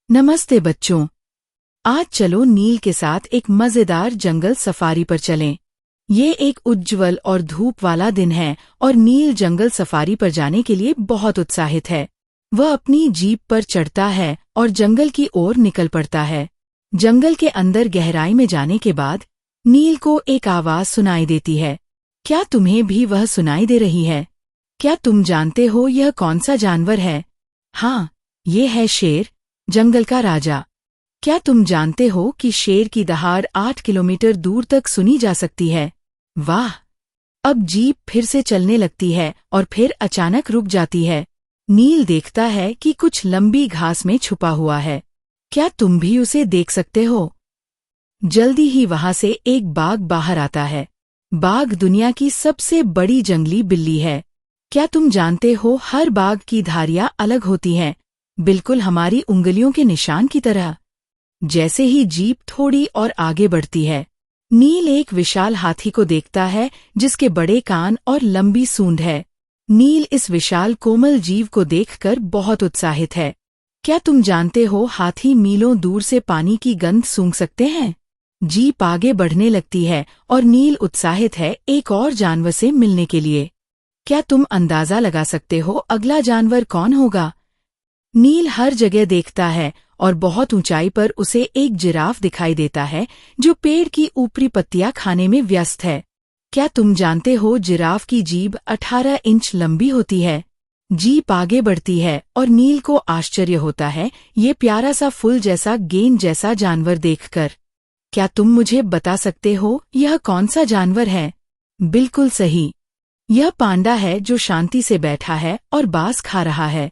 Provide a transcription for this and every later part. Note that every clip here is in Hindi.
नमस्ते बच्चों। आज चलो नील के साथ एक मजेदार जंगल सफारी पर चलें। ये एक उज्ज्वल और धूप वाला दिन है और नील जंगल सफारी पर जाने के लिए बहुत उत्साहित है। वह अपनी जीप पर चढ़ता है और जंगल की ओर निकल पड़ता है। जंगल के अंदर गहराई में जाने के बाद नील को एक आवाज सुनाई देती है। क्या तुम्हें भी वह सुनाई दे रही है? क्या तुम जानते हो यह कौन सा जानवर है? हाँ, ये है शेर, जंगल का राजा। क्या तुम जानते हो कि शेर की दहाड़ 8 किलोमीटर दूर तक सुनी जा सकती है? वाह! अब जीप फिर से चलने लगती है और फिर अचानक रुक जाती है। नील देखता है कि कुछ लंबी घास में छुपा हुआ है। क्या तुम भी उसे देख सकते हो? जल्दी ही वहां से एक बाघ बाहर आता है। बाघ दुनिया की सबसे बड़ी जंगली बिल्ली है। क्या तुम जानते हो हर बाघ की धारियां अलग होती हैं, बिल्कुल हमारी उंगलियों के निशान की तरह। जैसे ही जीप थोड़ी और आगे बढ़ती है, नील एक विशाल हाथी को देखता है जिसके बड़े कान और लंबी सूंड है। नील इस विशाल कोमल जीव को देखकर बहुत उत्साहित है। क्या तुम जानते हो हाथी मीलों दूर से पानी की गंध सूंघ सकते हैं? जीप आगे बढ़ने लगती है और नील उत्साहित है एक और जानवर से मिलने के लिए। क्या तुम अंदाजा लगा सकते हो अगला जानवर कौन होगा? नील हर जगह देखता है और बहुत ऊंचाई पर उसे एक जिराफ दिखाई देता है जो पेड़ की ऊपरी पत्तियां खाने में व्यस्त है। क्या तुम जानते हो जिराफ की जीभ 18 इंच लंबी होती है? जीप आगे बढ़ती है और नील को आश्चर्य होता है ये प्यारा सा फूल जैसा गेंद जैसा जानवर देखकर। क्या तुम मुझे बता सकते हो यह कौन सा जानवर है? बिल्कुल सही, यह पांडा है जो शांति से बैठा है और बांस खा रहा है।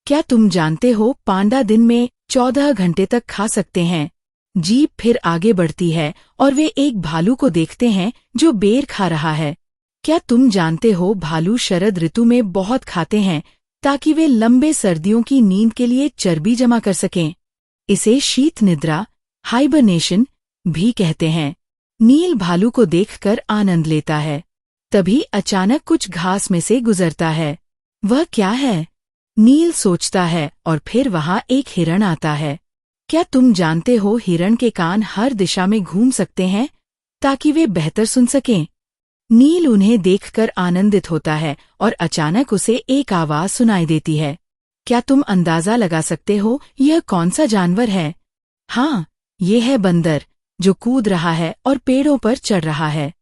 क्या तुम जानते हो पांडा दिन में 14 घंटे तक खा सकते हैं? जीप फिर आगे बढ़ती है और वे एक भालू को देखते हैं जो बेर खा रहा है। क्या तुम जानते हो भालू शरद ऋतु में बहुत खाते हैं ताकि वे लंबे सर्दियों की नींद के लिए चर्बी जमा कर सकें। इसे शीत निद्रा, हाइबरनेशन भी कहते हैं। नील भालू को देखकर आनंद लेता है। तभी अचानक कुछ घास में से गुजरता है। वह क्या है? नील सोचता है और फिर वहां एक हिरण आता है। क्या तुम जानते हो हिरण के कान हर दिशा में घूम सकते हैं ताकि वे बेहतर सुन सकें? नील उन्हें देखकर आनंदित होता है और अचानक उसे एक आवाज सुनाई देती है। क्या तुम अंदाजा लगा सकते हो यह कौन सा जानवर है? हाँ, ये है बंदर जो कूद रहा है और पेड़ों पर चढ़ रहा है।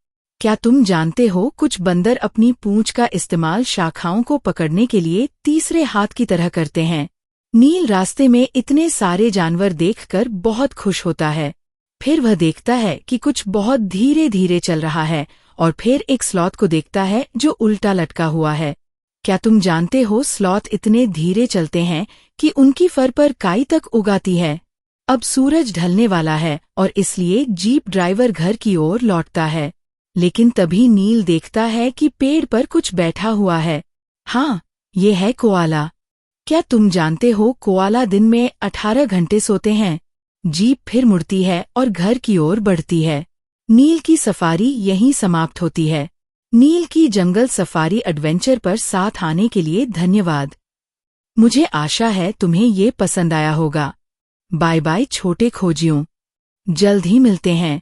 क्या तुम जानते हो कुछ बंदर अपनी पूंछ का इस्तेमाल शाखाओं को पकड़ने के लिए तीसरे हाथ की तरह करते हैं। नील रास्ते में इतने सारे जानवर देखकर बहुत खुश होता है। फिर वह देखता है कि कुछ बहुत धीरे धीरे चल रहा है और फिर एक स्लॉथ को देखता है जो उल्टा लटका हुआ है। क्या तुम जानते हो स्लॉथ इतने धीरे चलते हैं कि उनकी फर पर काई तक उगाती है। अब सूरज ढलने वाला है और इसलिए जीप ड्राइवर घर की ओर लौटता है। लेकिन तभी नील देखता है कि पेड़ पर कुछ बैठा हुआ है। हाँ, ये है कोआला। क्या तुम जानते हो कोआला दिन में 18 घंटे सोते हैं? जीप फिर मुड़ती है और घर की ओर बढ़ती है। नील की सफारी यहीं समाप्त होती है। नील की जंगल सफारी एडवेंचर पर साथ आने के लिए धन्यवाद। मुझे आशा है तुम्हें ये पसंद आया होगा। बाय बाय छोटे खोजियों, जल्द ही मिलते हैं।